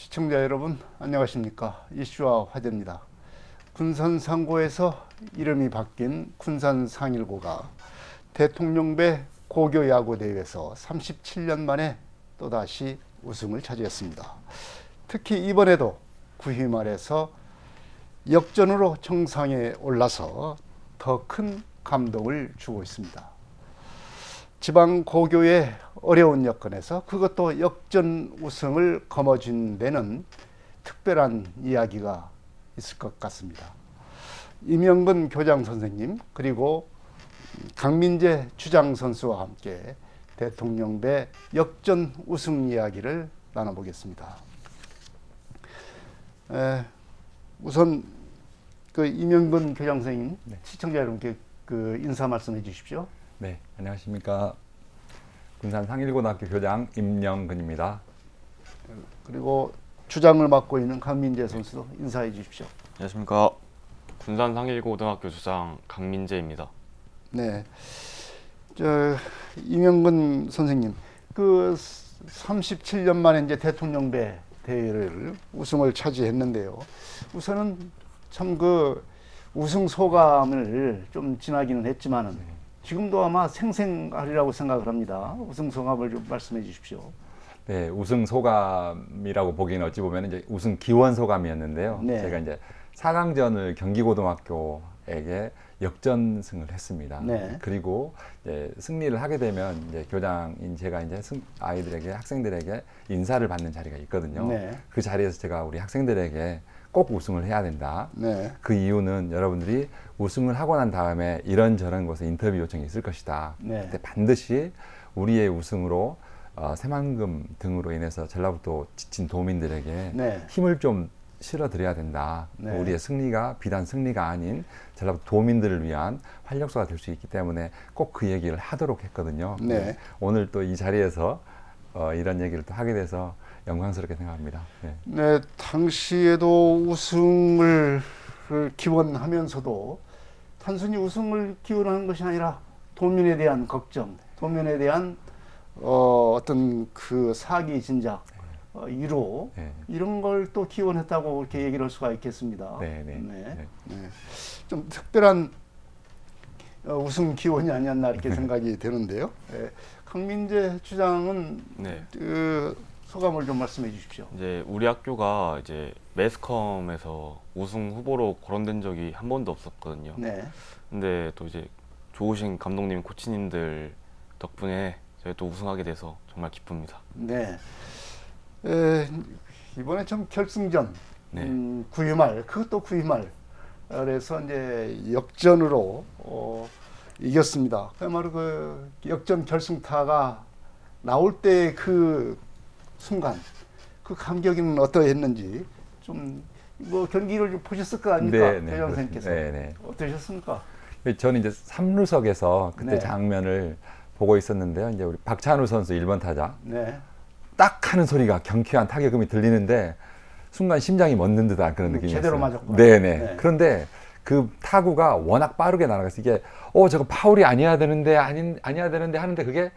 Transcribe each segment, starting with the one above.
시청자 여러분 안녕하십니까. 이슈와 화제입니다. 군산 상고에서 이름이 바뀐 군산 상일고가 대통령배 고교야구대회에서 37년 만에 또다시 우승을 차지했습니다. 특히 이번에도 9회 말에서 역전으로 정상에 올라서 더 큰 감동을 주고 있습니다. 지방 고교의 어려운 여건에서 그것도 역전 우승을 거머쥔 데는 특별한 이야기가 있을 것 같습니다. 임영근 교장 선생님 그리고 강민재 주장 선수와 함께 대통령배 역전 우승 이야기를 나눠보겠습니다. 우선 그 임영근 교장 선생님, 시청자 여러분께 그 인사 말씀해 주십시오. 네, 안녕하십니까. 군산 상일고등학교 교장 임영근입니다. 그리고 주장을 맡고 있는 강민재 선수도 인사해 주십시오. 안녕하십니까. 군산 상일고등학교 주장 강민재입니다. 네, 임영근 선생님, 그 37년 만에 이제 대통령배 대회를 우승을 차지했는데요. 우선은 참 그 우승 소감을 좀 지나기는 했지만은 지금도 아마 생생하리라고 생각을 합니다. 우승 소감을 좀 말씀해 주십시오. 네, 우승 소감이라고 보기에는 어찌 보면 이제 우승 기원 소감이었는데요. 네. 제가 이제 4강전을 경기고등학교에게 역전승을 했습니다. 네. 그리고 이제 승리를 하게 되면 이제 교장인 제가 이제 아이들에게 학생들에게 인사를 받는 자리가 있거든요. 네. 그 자리에서 제가 우리 학생들에게 꼭 우승을 해야 된다. 네. 그 이유는 여러분들이 우승을 하고 난 다음에 이런저런 곳에 인터뷰 요청이 있을 것이다. 네. 그때 반드시 우리의 우승으로 새만금 등으로 인해서 전라북도 지친 도민들에게 네. 힘을 좀 실어드려야 된다. 네. 우리의 승리가 비단 승리가 아닌 전라북도 도민들을 위한 활력소가 될 수 있기 때문에 꼭 그 얘기를 하도록 했거든요. 네. 오늘 또 이 자리에서 이런 얘기를 또 하게 돼서 영광스럽게 생각합니다. 네. 네, 당시에도 우승을 기원하면서도 단순히 우승을 기원하는 것이 아니라 도민에 대한 걱정, 도민에 대한 어떤 그 사기 진작, 위로 네. 이런 걸 또 기원했다고 이렇게 얘기를 할 수가 있겠습니다. 네, 네, 네. 네. 네. 좀 특별한 우승 기원이 아니었나 이렇게 생각이 되는데요. 네. 강민재 주장은 네. 그 소감을 좀 말씀해 주십시오. 이제 우리 학교가 이제 매스컴에서 우승 후보로 거론된 적이 한 번도 없었거든요. 네. 근데 또 이제 좋으신 감독님, 코치님들 덕분에 저희 또 우승하게 돼서 정말 기쁩니다. 네. 이번에 참 결승전 네. 9회 말, 그것도 9회 말. 그래서 이제 역전으로 이겼습니다. 그야말로 그 역전 결승타가 나올 때 그 순간, 그 감격은 어떠했는지 좀 뭐 경기를 좀 보셨을 거 아닙니까, 네, 네, 교장 선생님께서. 네, 네. 어떠셨습니까? 저는 이제 3루석에서 그때 네. 장면을 보고 있었는데요. 이제 우리 박찬우 선수 1번 타자 네. 딱 하는 소리가 경쾌한 타격음이 들리는데 순간 심장이 멎는 듯한 그런 느낌이었어요. 제대로 맞았구나. 네네. 네. 그런데 그 타구가 워낙 빠르게 날아가서 이게 저거 파울이 아니어야 되는데 아니어야 되는데 하는데 그게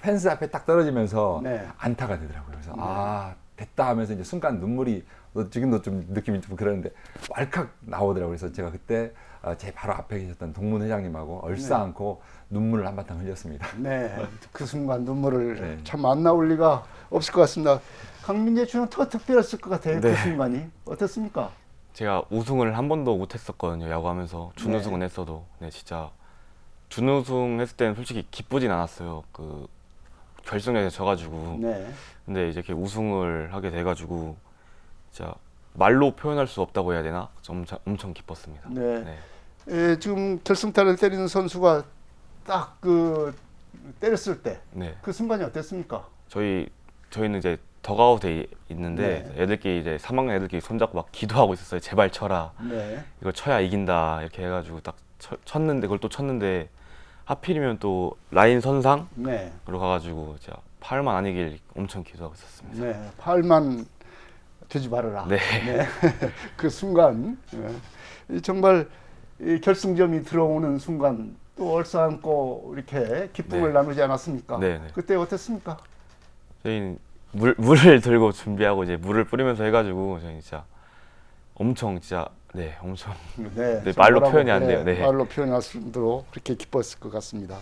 펜스 앞에 딱 떨어지면서 네. 안타가 되더라고요. 그래서 아 됐다 하면서 이제 순간 눈물이 지금도 좀 느낌이 좀 그러는데 왈칵 나오더라고요. 그래서 제가 그때 제 바로 앞에 계셨던 동문 회장님하고 얼싸안고 눈물을 한바탕 흘렸습니다. 네. 그 순간 눈물을 네. 참 안 나올 리가 없을 것 같습니다. 강민재 주는 더 특별했을 것 같아요. 그 네. 순간이. 어떻습니까? 제가 우승을 한 번도 못했었거든요. 야구하면서 준우승은 했어도. 네, 진짜 준우승 했을 때는 솔직히 기쁘진 않았어요. 그 결승에서 져가지고. 네. 근데 이제 이렇게 우승을 하게 돼가지고 진짜 말로 표현할 수 없다고 해야 되나? 엄청 기뻤습니다. 네. 지금 결승타를 때리는 선수가 딱 그 때렸을 때 그 네. 순간이 어땠습니까? 저희는 이제 덕아웃에 있는데 네. 애들끼리 이제 3학년 애들끼리 손잡고 막 기도하고 있었어요. 제발 쳐라. 네. 이거 쳐야 이긴다. 이렇게 해가지고 딱 쳤는데 그걸 또 쳤는데 하필이면 또 라인 선상으로 네. 가가지고 제가 팔만 아니길 엄청 기도하고 있었습니다. 네. 팔만 되지 말아라. 네. 그 순간 정말 이 결승점이 들어오는 순간 또 얼싸안고 이렇게 기쁨을 네. 나누지 않았습니까? 네, 네. 그때 어땠습니까? 저희는 물을 들고 준비하고 이제 물을 뿌리면서 해가지고 저희 진짜 엄청 진짜 네 엄청 네, 네, 말로 뭐라고, 표현이 안 돼요. 네. 말로 표현할 수 없도록 그렇게 기뻤을 것 같습니다.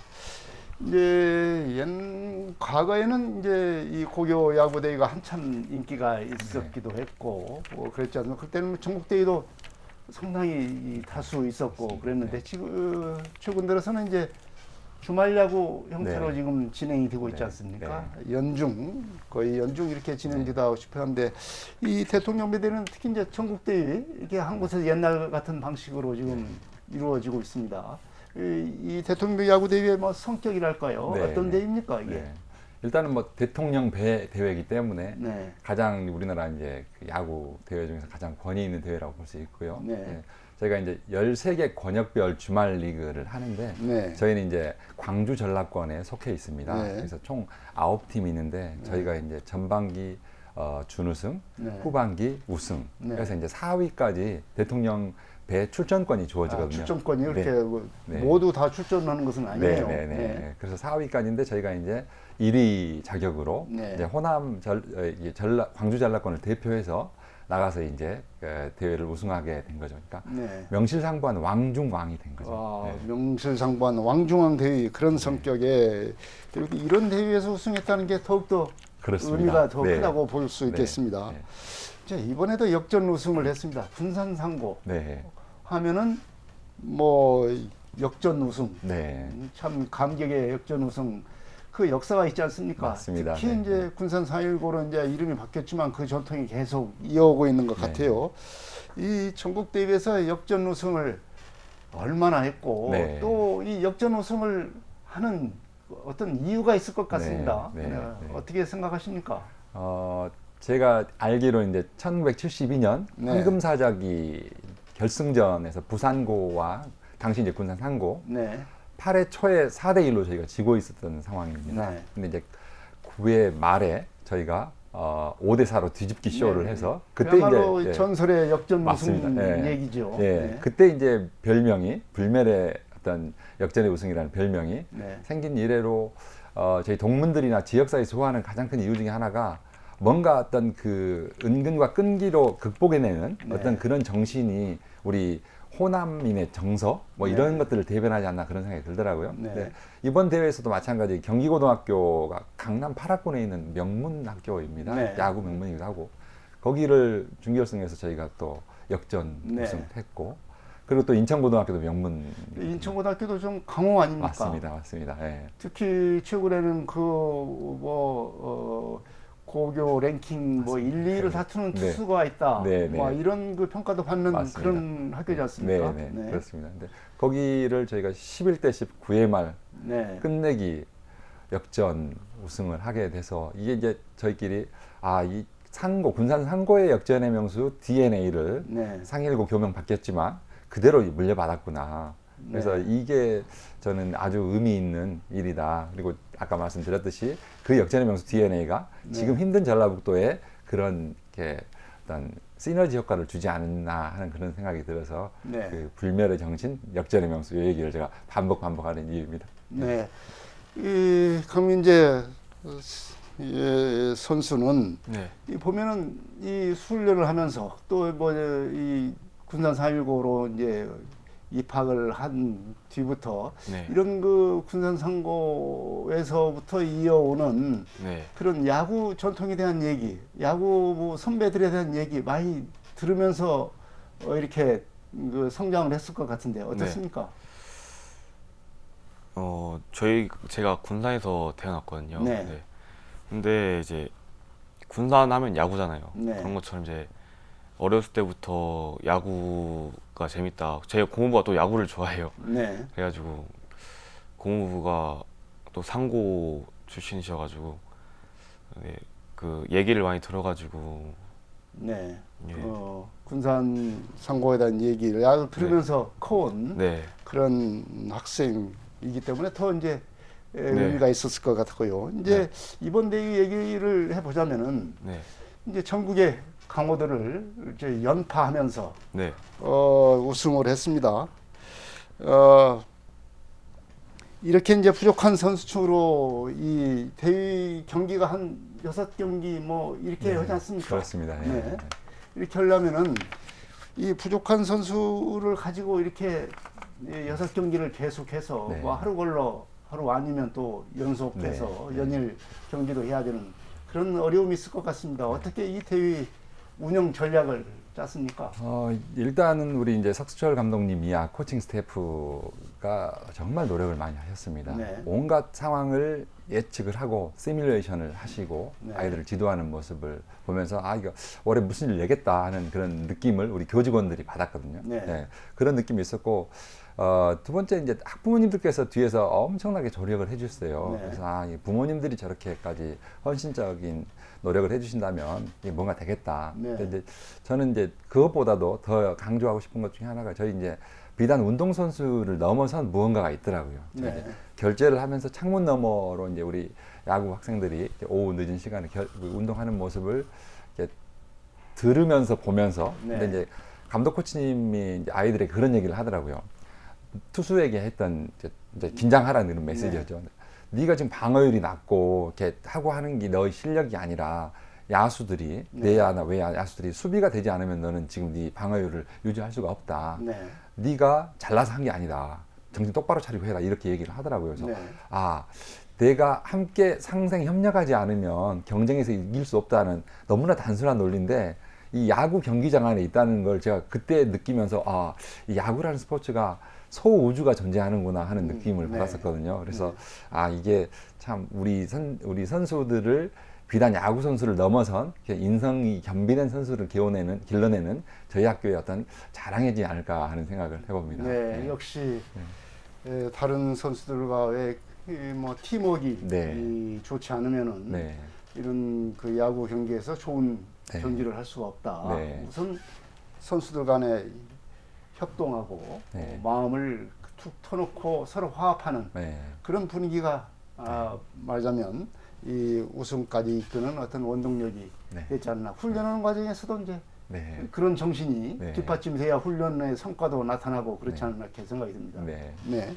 이제 과거에는 이제 이 고교 야구 대회가 한참 인기가 있었기도 했고 그랬지 않습니까? 그때는 전국 대회도 상당히 이 다수 있었고 그랬는데 지금 최근 들어서는 이제 주말 야구 형태로 네. 지금 진행이 되고 있지 네. 않습니까? 거의 연중 이렇게 진행되다 싶었는데 이 대통령 배대는 특히 이제 전국 대회 이렇게 한 곳에서 옛날 같은 방식으로 지금 이루어지고 있습니다. 이 대통령 야구 대회의 뭐 성격이랄까요? 네. 어떤 대회입니까 이게? 네. 일단은 뭐 대통령 배 대회이기 때문에 네. 가장 우리나라 이제 그 야구 대회 중에서 가장 권위 있는 대회라고 볼 수 있고요. 네. 저희가 이제 13개 권역별 주말 리그를 하는데 네. 저희는 이제 광주 전라권에 속해 있습니다. 네. 그래서 총 9팀이 있는데 저희가 이제 전반기 준우승, 네. 후반기 우승. 네. 그래서 이제 4위까지 대통령 배 출전권이 주어지거든요. 출전권이 이렇게 네. 뭐 네. 모두 다 출전하는 것은 아니에요. 네. 그래서 4위까지인데 저희가 이제 1위 자격으로 네. 이제 호남 광주 전라권을 대표해서 나가서 이제 대회를 우승하게 된 거죠. 그러니까 네. 명실상부한 왕중왕이 된 거죠. 아, 네. 명실상부한 왕중왕 대회 그런 성격의 그리고 이런 대회에서 우승했다는 게 더욱더 그렇습니다. 의미가 더 네. 크다고 볼 수 있겠습니다. 네. 자, 이번에도 역전 우승을 했습니다. 군산 상고 네. 하면은 뭐 역전 우승 네. 참 감격의 역전 우승 그 역사가 있지 않습니까? 맞습니다. 특히 네. 이제 군산 4.19로 이제 이름이 바뀌었지만 그 전통이 계속 이어오고 있는 것 네. 같아요. 이 전국 대회에서 역전 우승을 얼마나 했고 네. 또 이 역전 우승을 하는 어떤 이유가 있을 것 같습니다. 네. 네. 어떻게 생각하십니까? 제가 알기로 이제 1972년 네. 황금사자기 결승전에서 부산고와 당시 이제 군산 상고 네. 8회 초에 4대 1로 저희가 지고 있었던 상황입니다. 네. 근데 이제 9회 말에 저희가 5대 4로 뒤집기 쇼를 해서 그때 그야말로 이제 전설의 역전 맞습니다. 우승 예. 얘기죠. 예, 네. 그때 이제 별명이 불멸의 어떤 역전의 우승이라는 별명이 네. 생긴 이래로 저희 동문들이나 지역사회 좋아하는 가장 큰 이유 중에 하나가 뭔가 어떤 그 은근과 끈기로 극복해내는 네. 어떤 그런 정신이 우리 호남인의 정서 뭐 네. 이런 것들을 대변하지 않나 그런 생각이 들더라고요. 네. 네. 이번 대회에서도 마찬가지 경기고등학교가 강남 8학군에 있는 명문 학교입니다. 네. 야구 명문이기도 하고 거기를 준결승에서 저희가 또 역전 네. 우승했고 그리고 또 인천고등학교도 명문 인천고등학교도 좀 강호 아닙니까? 맞습니다. 예. 특히 최근에는 고교 랭킹 뭐 1, 2를 다투는 네. 투수가 있다. 네, 뭐 네. 이런 그 평가도 받는 맞습니다. 그런 학교지 않습니까? 네, 그렇습니다. 근데 거기를 저희가 11대 19회 말 네. 끝내기 역전 우승을 하게 돼서 이게 이제 저희끼리 이 군산 상고의 역전의 명수 DNA를 네. 상일고 교명 바뀌었지만 그대로 물려받았구나. 그래서 네. 이게 저는 아주 의미 있는 일이다. 그리고 아까 말씀드렸듯이 그 역전의 명수 DNA가 네. 지금 힘든 전라북도에 그런 게 어떤 시너지 효과를 주지 않나 하는 그런 생각이 들어서 네. 그 불멸의 정신, 역전의 명수 이 얘기를 제가 반복하는 이유입니다. 네. 이 강민재 선수는 네. 이 보면은 이 훈련을 하면서 또 뭐 이 군산 4.19로 이제 입학을 한 뒤부터 네. 이런 그 군산 상고에서부터 이어오는 네. 그런 야구 전통에 대한 얘기, 야구 뭐 선배들에 대한 얘기 많이 들으면서 이렇게 그 성장을 했을 것 같은데 어떻습니까? 제가 군산에서 태어났거든요. 네. 근데 이제 군산 하면 야구잖아요. 네. 그런 것처럼 이제 어렸을 때부터 야구가 재밌다. 제가 고모부가 또 야구를 좋아해요. 네. 그래가지고 고모부가 또 상고 출신이셔가지고 네, 그 얘기를 많이 들어가지고 네. 예. 군산 상고에 대한 얘기를 야구 들으면서 커온 네. 그런 학생이기 때문에 더 이제 의미가 있었을 것 같고요. 이제 이번 대회 얘기를 해보자면은 네. 이제 전국의 강호들을 이제 연파하면서 네. 우승을 했습니다. 이렇게 이제 부족한 선수로 이 대회 경기가 한 6경기 뭐 이렇게 하지 않습니까? 그렇습니다. 예. 네. 이렇게 하려면은 이 부족한 선수를 가지고 이렇게 6경기를 계속해서 네. 뭐 하루 걸러 하루 아니면 또 연속해서 네. 연일 경기도 해야 되는 그런 어려움이 있을 것 같습니다. 어떻게 이 대회 운영 전략을 짰습니까? 일단은 우리 이제 석수철 감독님이야 코칭 스태프가 정말 노력을 많이 하셨습니다. 네. 온갖 상황을 예측을 하고 시뮬레이션을 하시고 네. 아이들을 지도하는 모습을 보면서 이거 올해 무슨 일 내겠다 하는 그런 느낌을 우리 교직원들이 받았거든요. 네. 그런 느낌이 있었고 두 번째 이제 학부모님들께서 뒤에서 엄청나게 조력을 해주셨어요. 네. 그래서 이 부모님들이 저렇게까지 헌신적인 노력을 해주신다면 이게 뭔가 되겠다. 네. 근데 이제 저는 이제 그것보다도 더 강조하고 싶은 것 중에 하나가 저희 이제 비단 운동 선수를 넘어선 무언가가 있더라고요. 제가 네. 이제 결제를 하면서 창문 너머로 이제 우리 야구 학생들이 이렇게 오후 늦은 시간에 운동하는 모습을 이렇게 들으면서 보면서 네. 근데 이제 감독 코치님이 이제 아이들에게 그런 얘기를 하더라고요. 투수에게 했던 이제 긴장하라는 그런 메시지였죠. 네가 지금 방어율이 낮고 이렇게 하고 하는 게 너의 실력이 아니라 야수들이 내야나 외야 야수들이 수비가 되지 않으면 너는 지금 네 방어율을 유지할 수가 없다. 네. 네가 잘나서 한 게 아니다. 정신 똑바로 차리고 해라 이렇게 얘기를 하더라고요. 그래서 네. 내가 함께 상생 협력하지 않으면 경쟁에서 이길 수 없다는 너무나 단순한 논리인데 이 야구 경기장 안에 있다는 걸 제가 그때 느끼면서 이 야구라는 스포츠가 소우주가 존재하는구나 하는 느낌을 네. 받았었거든요. 그래서 이게 참 우리 선수들을 비단 야구 선수를 넘어선 인성이 겸비된 선수를 길러내는 저희 학교의 어떤 자랑이지 않을까 하는 생각을 해봅니다. 네. 역시 다른 선수들과의 뭐 팀워크가 네. 좋지 않으면은 네. 이런 그 야구 경기에서 좋은 네. 경기를 할 수가 없다. 네. 우선 선수들 간에 협동하고 네. 마음을 툭 터놓고 서로 화합하는 네. 그런 분위기가 말하자면 이 우승까지 이끄는 어떤 원동력이 네. 됐지 않나. 훈련하는 과정에서도 이제 네. 그런 정신이 네. 뒷받침돼야 훈련의 성과도 나타나고 그렇지 네. 않나 이렇게 생각이 듭니다. 네. 네.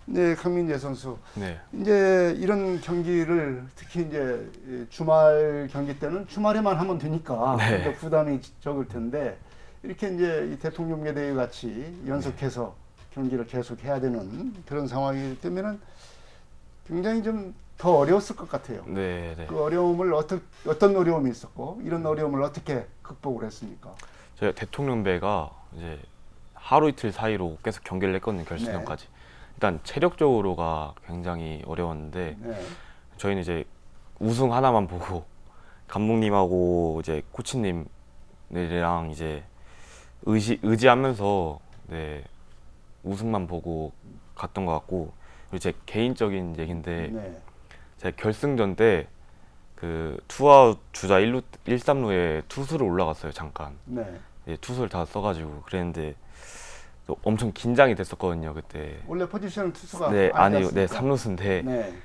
네, 강민재 선수. 네. 이제 이런 경기를 특히 이제 주말 경기 때는 주말에만 하면 되니까 네. 더 부담이 적을 텐데 이렇게 이제 이 대통령제 대회 같이 연속해서 경기를 계속 해야 되는 그런 상황이기 때문에는 굉장히 좀 더 어려웠을 것 같아요. 네. 네. 그 어려움을 어떤 어려움이 있었고 이런 어려움을 어떻게 극복을 했습니까? 저희가 대통령배가 이제 하루 이틀 사이로 계속 경기를 했거든요. 결승전까지. 일단 체력적으로가 굉장히 어려웠는데 네. 저희는 이제 우승 하나만 보고 감독님하고 이제 코치님들이랑 이제 의지하면서 우승만 보고 갔던 것 같고 그리고 제 개인적인 얘기인데 네. 제가 결승전 때 그 투아웃 주자 1루 1, 3루에 투수를 올라갔어요. 잠깐 네. 투수를 다 써가지고 그랬는데 또 엄청 긴장이 됐었거든요. 그때 원래 포지션은 투수가 아니요. 아니었습니까? 3루수인데 네.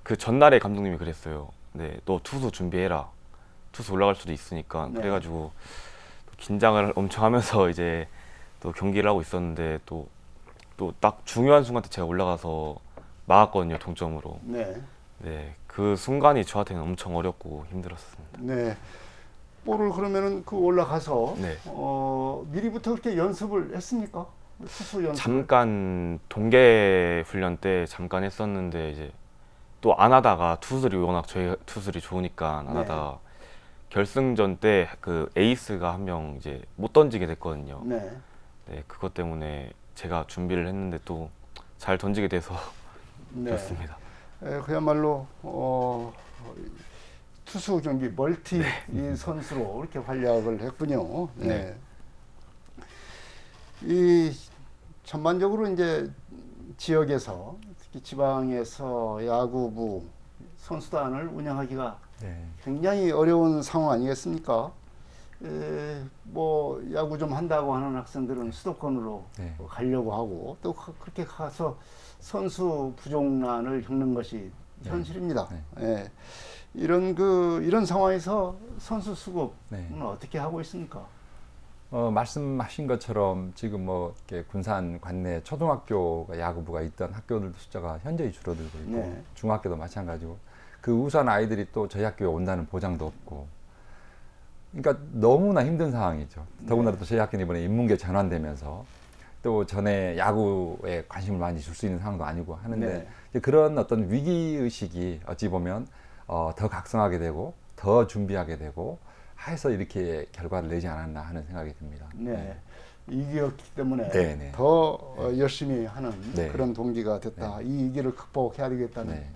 그 전날에 감독님이 그랬어요. 너 투수 준비해라. 투수 올라갈 수도 있으니까. 네. 그래가지고 또 긴장을 엄청 하면서 이제 또 경기를 하고 있었는데 또 딱 중요한 순간 때 제가 올라가서 막았거든요. 동점으로. 네. 그 순간이 저한테는 엄청 어렵고 힘들었습니다. 네. 볼을 그러면은 그 올라가서 네. 미리부터 그렇게 연습을 했습니까? 투수 연습. 잠깐 동계 훈련 때 잠깐 했었는데 이제 또 안 하다가 투수들이 워낙 저희 투수들이 좋으니까 안 네. 하다가 결승전 때 그 에이스가 한 명 이제 못 던지게 됐거든요. 네. 그것 때문에 제가 준비를 했는데 또 잘 던지게 돼서 네. 좋습니다. 그야말로 투수 경기 멀티 이 선수로 이렇게 활약을 했군요. 네. 이 전반적으로 이제 지역에서 특히 지방에서 야구부 선수단을 운영하기가 굉장히 어려운 상황 아니겠습니까? 뭐 야구 좀 한다고 하는 학생들은 수도권으로 가려고 하고 또 그렇게 가서 선수 부족난을 겪는 것이 현실입니다. 네. 이런 상황에서 선수 수급은 네. 어떻게 하고 있습니까? 말씀하신 것처럼 지금 뭐 이렇게 군산 관내 초등학교가 야구부가 있던 학교들도 숫자가 현저히 줄어들고 있고 네. 중학교도 마찬가지고 그 우수한 아이들이 또 저희 학교에 온다는 보장도 없고 그러니까 너무나 힘든 상황이죠. 더군다나 또 저희 학교는 이번에 인문계 전환되면서 또 전에 야구에 관심을 많이 줄 수 있는 상황도 아니고 하는데 네. 이제 그런 어떤 위기의식이 어찌 보면 더 각성하게 되고 더 준비하게 되고 해서 이렇게 결과를 내지 않았나 하는 생각이 듭니다. 네. 위기였기 때문에 네, 네. 더 열심히 하는 네. 그런 동기가 됐다. 이 위기를 극복해야 되겠다는 네.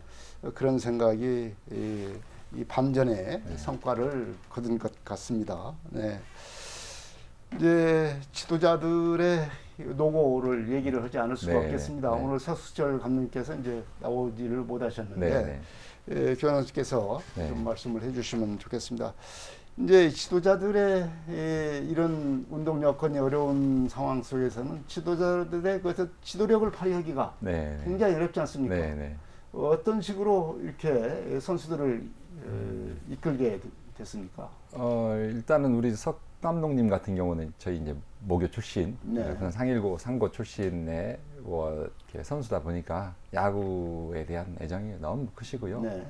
그런 생각이 이 반전의 성과를 거둔 것 같습니다. 네. 이제 지도자들의 노고를 얘기를 하지 않을 수가 네, 없겠습니다. 네. 오늘 서수철 감독님께서 이제 나오지를 못하셨는데 네, 네. 교원님께서 네. 좀 말씀을 해주시면 좋겠습니다. 이제 지도자들의 이런 운동 여건이 어려운 상황 속에서는 지도자들의 그 지도력을 발휘하기가 네, 네. 굉장히 어렵지 않습니까? 네, 네. 어떤 식으로 이렇게 선수들을 이끌게 됐습니까? 일단은 우리 석 감독님 같은 경우는 저희 이제 모교 출신, 네. 그런 상일고 상고 출신의 뭐 이렇게 선수다 보니까 야구에 대한 애정이 너무 크시고요. 네.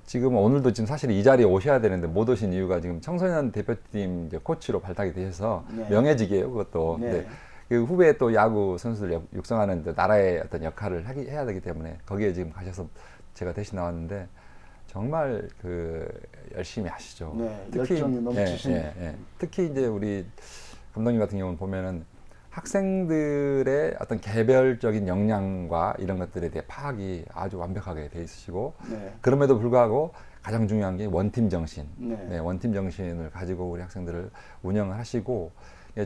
지금 오늘도 지금 사실 이 자리에 오셔야 되는데 못 오신 이유가 지금 청소년 대표팀 이제 코치로 발탁이 되셔서 네. 명예직이에요, 그것도. 네. 근데 그 후배에 또 야구 선수들 육성하는 데 나라의 어떤 역할을 해야 되기 때문에 거기에 지금 가셔서 제가 대신 나왔는데 정말 그 열심히 하시죠. 네, 열정이 넘치신. 특히 이제 우리 감독님 같은 경우는 보면은 학생들의 어떤 개별적인 역량과 이런 것들에 대해 파악이 아주 완벽하게 돼 있으시고 네. 그럼에도 불구하고 가장 중요한 게 원팀 정신, 네. 원팀 정신을 가지고 우리 학생들을 운영을 하시고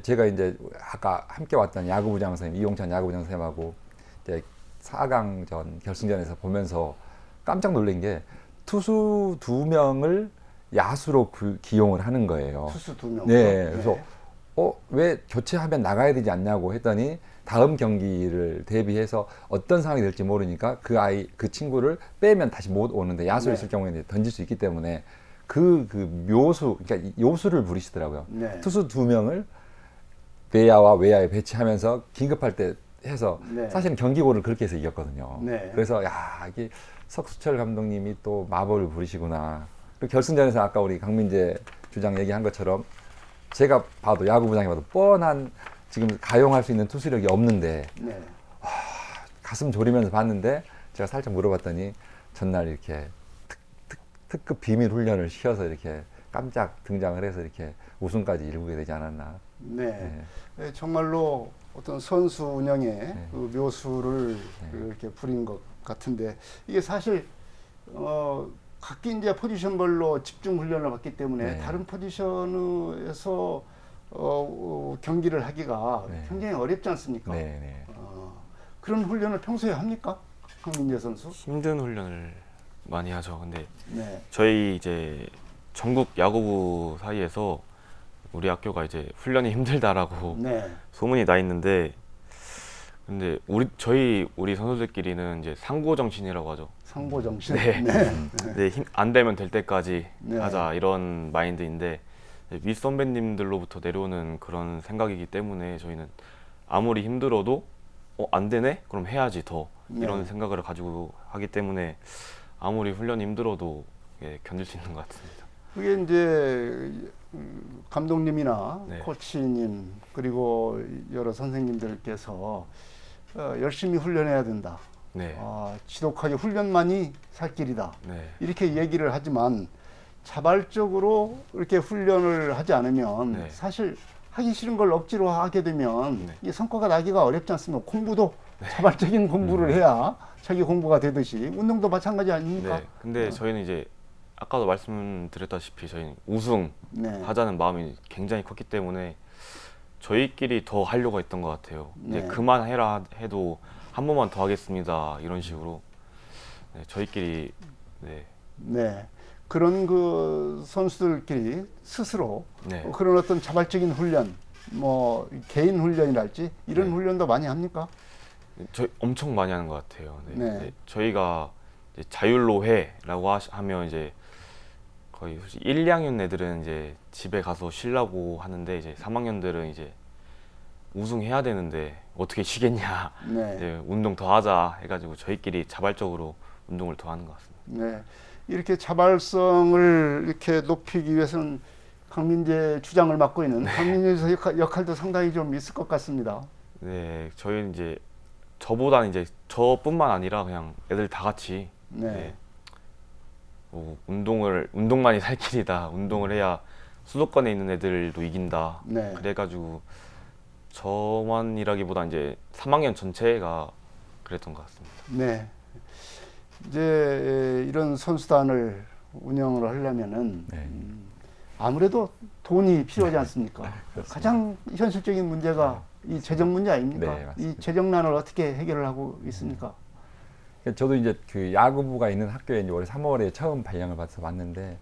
제가 이제 아까 함께 왔던 야구부장 선생님 이용찬 야구부장 선생님하고 이제 4강전 결승전에서 보면서 깜짝 놀란 게 투수 2명을 야수로 기용을 하는 거예요. 투수 2명. 네, 그래서 왜 교체하면 나가야 되지 않냐고 했더니 다음 경기를 대비해서 어떤 상황이 될지 모르니까 그 친구를 빼면 다시 못 오는데 야수에 네. 있을 경우에는 던질 수 있기 때문에 그 묘수, 그러니까 요수를 부리시더라고요. 네. 투수 2명을 내야와 외야에 배치하면서 긴급할 때 해서 네. 사실은 경기고를 그렇게 해서 이겼거든요. 네. 그래서 이게 석수철 감독님이 또 마법을 부리시구나. 그리고 결승전에서 아까 우리 강민재 주장 얘기한 것처럼 제가 봐도 야구부장이 봐도 뻔한 지금 가용할 수 있는 투수력이 없는데 네. 가슴 졸이면서 봤는데 제가 살짝 물어봤더니 전날 이렇게 특급 비밀 훈련을 시켜서 이렇게 깜짝 등장을 해서 이렇게 우승까지 이루게 되지 않았나. 네. 네, 정말로 어떤 선수 운영의 그 묘수를 이렇게 부린 것 같은데 이게 사실 각기 이제 포지션별로 집중 훈련을 받기 때문에 네. 다른 포지션에서 경기를 하기가 네. 굉장히 어렵지 않습니까? 네. 그런 훈련을 평소에 합니까? 강민재 선수? 힘든 훈련을 많이 하죠. 근데 네. 저희 이제 전국 야구부 사이에서 우리 학교가 이제 훈련이 힘들다라고 네. 소문이 나 있는데 근데 우리 선수들끼리는 이제 상고 정신이라고 하죠. 상보 정신. 네. 네, 안 되면 될 때까지 네. 하자 이런 마인드인데 윗 선배님들로부터 내려오는 그런 생각이기 때문에 저희는 아무리 힘들어도 안 되네? 그럼 해야지 더 이런 네. 생각을 가지고 하기 때문에 아무리 훈련이 힘들어도 견딜 수 있는 것 같습니다. 그게 이제 감독님이나 네. 코치님 그리고 여러 선생님들께서 열심히 훈련해야 된다. 네. 지독하게 훈련만이 살 길이다. 네. 이렇게 얘기를 하지만 자발적으로 이렇게 훈련을 하지 않으면 네. 사실 하기 싫은 걸 억지로 하게 되면 네. 이 성과가 나기가 어렵지 않습니까? 공부도 자발적인 공부를 해야 자기 공부가 되듯이 운동도 마찬가지 아닙니까? 네. 근데 저희는 이제 아까도 말씀드렸다시피 저희는 우승 네. 하자는 마음이 굉장히 컸기 때문에 저희끼리 더 하려고 했던 것 같아요. 이제 네. 그만해라 해도 한 번만 더 하겠습니다. 이런 식으로 저희끼리 네. 그런 그 선수들끼리 스스로 네. 그런 어떤 자발적인 훈련, 뭐 개인 훈련이랄지 이런 네. 훈련도 많이 합니까? 저희 엄청 많이 하는 것 같아요. 네. 저희가 이제 자율로해라고 하면 이제 거의 솔직히 1, 2학년 애들은 이제 집에 가서 쉬려고 하는데 이제 3학년들은 이제 우승해야 되는데 어떻게 쉬겠냐. 네. 이제 운동 더 하자 해가지고 저희끼리 자발적으로 운동을 더 하는 것 같습니다. 네. 이렇게 자발성을 이렇게 높이기 위해서는 강민재 주장을 맡고 있는 강민재 선수 역할도 상당히 좀 있을 것 같습니다. 네, 저희는 이제 저보다는 이제 저뿐만 아니라 그냥 애들 다 같이 네. 네, 운동만이 살 길이다. 운동을 해야 수도권에 있는 애들도 이긴다. 네. 그래가지고 저만이라기보다 이제 3학년 전체가 그랬던 것 같습니다. 네. 이제 이런 선수단을 운영을 하려면은 네. 아무래도 돈이 필요하지 않습니까? 그렇습니다. 가장 현실적인 문제가 이 재정 문제 아닙니까? 네, 이 맞습니다. 재정난을 어떻게 해결을 하고 있습니까? 저도 이제 그 야구부가 있는 학교에 이제 올해 3월에 처음 발령을 받아서 왔는데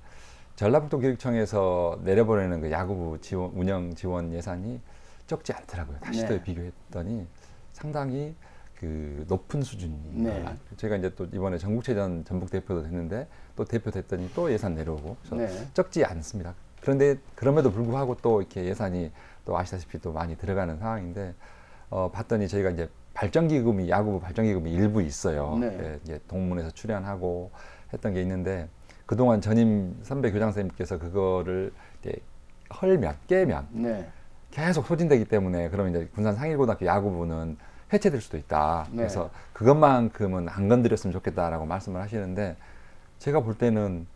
전라북도 교육청에서 내려보내는 그 야구부 지원, 운영 지원 예산이 적지 않더라고요. 다시 네. 또 비교했더니 상당히 그 높은 수준입니다. 네. 제가 이제 또 이번에 전국체전 전북 대표도 됐는데 또 대표 됐더니 또 예산 내려오고 그래서 네. 적지 않습니다. 그런데 그럼에도 불구하고 또 이렇게 예산이 또 아시다시피 또 많이 들어가는 상황인데 봤더니 저희가 이제 발전기금이 야구부 발전기금이 일부 있어요. 네. 예, 이제 동문에서 출연하고 했던 게 있는데 그동안 전임 선배 교장 선생님께서 그거를 이제 깨면 네. 계속 소진되기 때문에 그러면 이제 군산 상일고등학교 야구부는 해체될 수도 있다. 네. 그래서 그것만큼은 안 건드렸으면 좋겠다라고 말씀을 하시는데 제가 볼 때는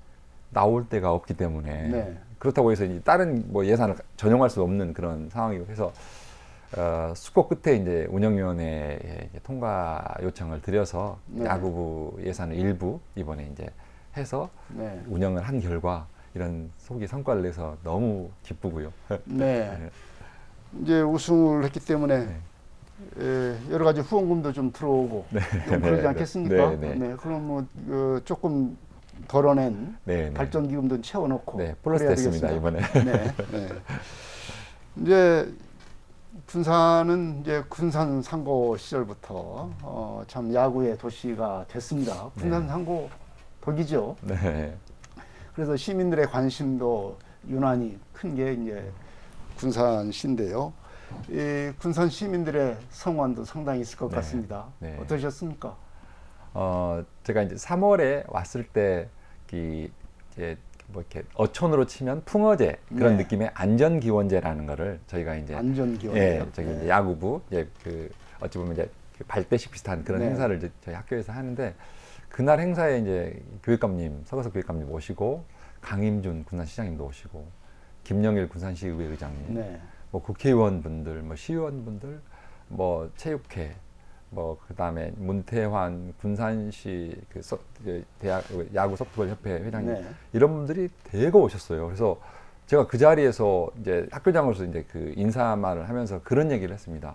나올 데가 없기 때문에 네. 그렇다고 해서 이제 다른 뭐 예산을 전용할 수 없는 그런 상황이고 해서 숙고 끝에 이제 운영위원회에 이제 통과 요청을 드려서 네. 야구부 예산을 일부 이번에 이제 해서 네. 운영을 한 결과 이런 속이 성과를 내서 너무 기쁘고요. 네. 이제 우승을 했기 때문에 네. 여러 가지 후원금도 좀 들어오고 좀 그러지 네, 않겠습니까? 네, 네. 그럼 뭐 조금 덜어낸 네, 네. 발전기금도 채워놓고 네, 플러스 그래야 됐습니다, 되겠습니다. 이번에. 네, 네. 이제 군산은 이제 군산 상고 시절부터 참 야구의 도시가 됐습니다. 군산 네. 상고 덕이죠. 네. 그래서 시민들의 관심도 유난히 큰 게 이제 군산시인데요. 이 군산 시민들의 성원도 상당히 있을 것 네. 같습니다. 네. 어떠셨습니까? 제가 이제 3월에 왔을 때, 이제 뭐 이렇게 어촌으로 치면 풍어제 그런 네. 느낌의 안전기원제라는 거를 저희가 이제 안전기원. 예, 저기 이제 야구부 이제 그 어찌 보면 이제 그 발대식 비슷한 그런 네. 행사를 이제 저희 학교에서 하는데 그날 행사에 이제 교육감님, 서거석 교육감님 오시고 강임준 군산시장님도 오시고 김영일 군산시의회 의장님, 네. 뭐 국회의원분들, 뭐 시의원분들, 뭐 체육회, 뭐 그다음에 문태환 군산시 그 대학 야구 소프트볼 협회 회장님 네. 이런 분들이 대거 오셨어요. 그래서 제가 그 자리에서 이제 학교장으로서 이제 그 인사말을 하면서 그런 얘기를 했습니다.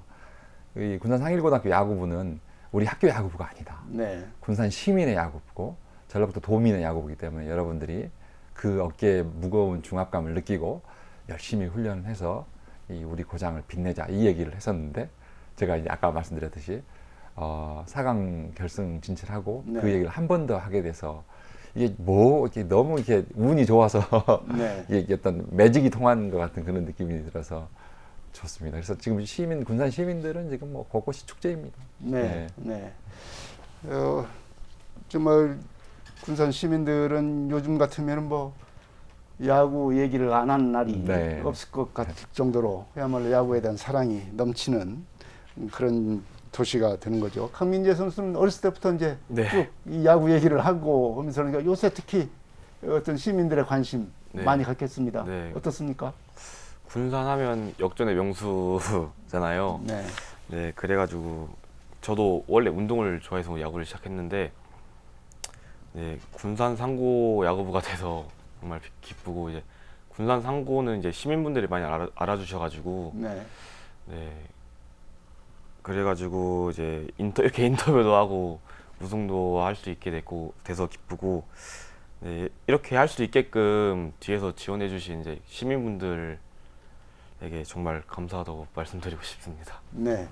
이 군산 상일고등학교 야구부는 우리 학교 야구부가 아니다. 네. 군산 시민의 야구부고 전라북도 도민의 야구부이기 때문에 여러분들이 그 어깨에 무거운 중압감을 느끼고 열심히 훈련을 해서 이 우리 고장을 빛내자 이 얘기를 했었는데 제가 이제 아까 말씀드렸듯이 4강 결승 진출하고 네. 그 얘기를 한 번 더 하게 돼서 이게 뭐 이렇게 너무 이렇게 운이 좋아서 네. 이게 어떤 매직이 통한 것 같은 그런 느낌이 들어서 좋습니다. 그래서 지금 군산 시민들은 지금 뭐 곳곳이 축제입니다. 네. 네. 정말 군산 시민들은 요즘 같으면 뭐 야구 얘기를 안 하는 날이 네. 없을 것 같을 정도로 그야말로 야구에 대한 사랑이 넘치는 그런 도시가 되는 거죠. 강민재 선수는 어렸을 때부터 이제 네. 쭉 이 야구 얘기를 하고 하면서 그러니까 요새 특히 어떤 시민들의 관심 네. 많이 갖겠습니다. 네. 어떻습니까? 군산 하면 역전의 명수잖아요. 네. 네, 그래가지고 저도 원래 운동을 좋아해서 야구를 시작했는데 네, 군산 상고 야구부가 돼서 정말 기쁘고 이제 군산 상고는 이제 시민분들이 많이 알아주셔가지고 네. 네, 그래가지고 이제 이렇게 인터뷰도 하고 우승도 할 수 있게 돼서 기쁘고 네, 이렇게 할 수 있게끔 뒤에서 지원해주신 이제 시민분들에게 정말 감사하다고 말씀드리고 싶습니다. 네.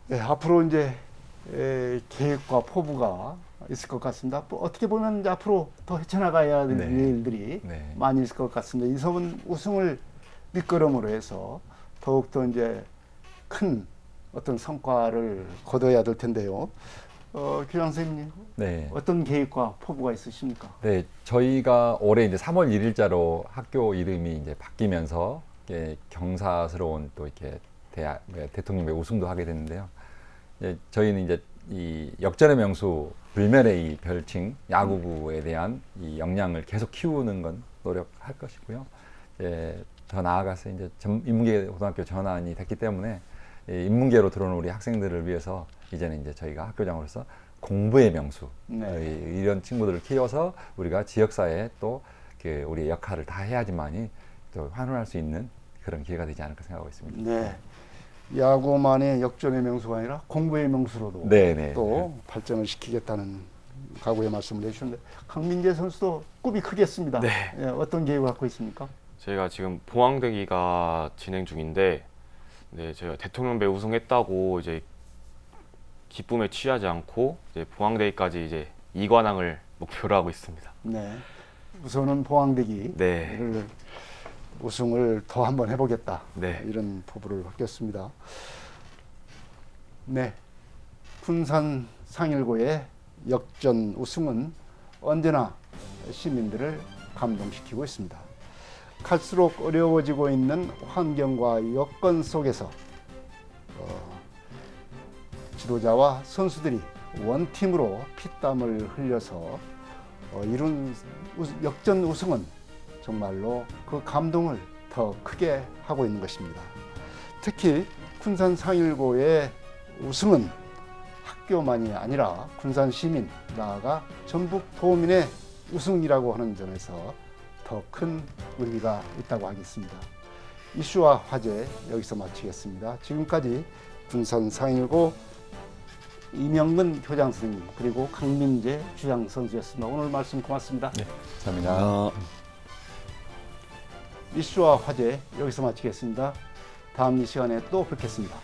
네, 앞으로 이제 계획과 포부가 있을 것 같습니다. 뭐 어떻게 보면 이제 앞으로 더 헤쳐나가야 될 네. 일들이 네. 많이 있을 것 같습니다. 이섬은 우승을 밑거름으로 해서 더욱더 이제 큰 어떤 성과를 거둬야 될 텐데요. 교장 선생님, 네. 어떤 계획과 포부가 있으십니까? 네, 저희가 올해 이제 3월 1일자로 학교 이름이 이제 바뀌면서 이렇게 경사스러운 또 이렇게 대통령의 우승도 하게 됐는데요. 저희는 이제 이 역전의 명수 불멸의 이 별칭 야구부에 대한 이 역량을 계속 키우는 건 노력할 것이고요. 더 나아가서 이제 인문계 고등학교 전환이 됐기 때문에 이 인문계로 들어오는 우리 학생들을 위해서 이제는 이제 저희가 학교장으로서 공부의 명수 이런 친구들을 키워서 우리가 지역사회에 또 우리의 역할을 다 해야지만이 또 환원할 수 있는 그런 기회가 되지 않을까 생각하고 있습니다. 네. 야구만의 역전의 명수가 아니라 공부의 명수로도 네네. 또 발전을 시키겠다는 각오의 말씀을 해주셨는데 강민재 선수도 꿈이 크겠습니다. 네. 예, 어떤 계획을 갖고 있습니까? 저희가 지금 봉황대기가 진행 중인데, 네, 저희가 대통령배 우승했다고 이제 기쁨에 취하지 않고 이제 봉황대기까지 이제 2관왕을 목표로 하고 있습니다. 네. 우선은 포항대기를 네. 우승을 더 한번 해보겠다. 네. 이런 포부를 갖겠습니다. 네. 군산 상일고의 역전 우승은 언제나 시민들을 감동시키고 있습니다. 갈수록 어려워지고 있는 환경과 여건 속에서 지도자와 선수들이 원팀으로 피땀을 흘려서 이룬 역전 우승은 정말로 그 감동을 더 크게 하고 있는 것입니다. 특히 군산 상일고의 우승은 학교만이 아니라 군산 시민, 나아가 전북 도민의 우승이라고 하는 점에서 더 큰 의미가 있다고 하겠습니다. 이슈와 화제 여기서 마치겠습니다. 지금까지 군산 상일고 이명근 교장 선생님 그리고 강민재 주장 선수였습니다. 오늘 말씀 고맙습니다. 네, 감사합니다. 이슈와 화제 여기서 마치겠습니다. 다음 이 시간에 또 뵙겠습니다.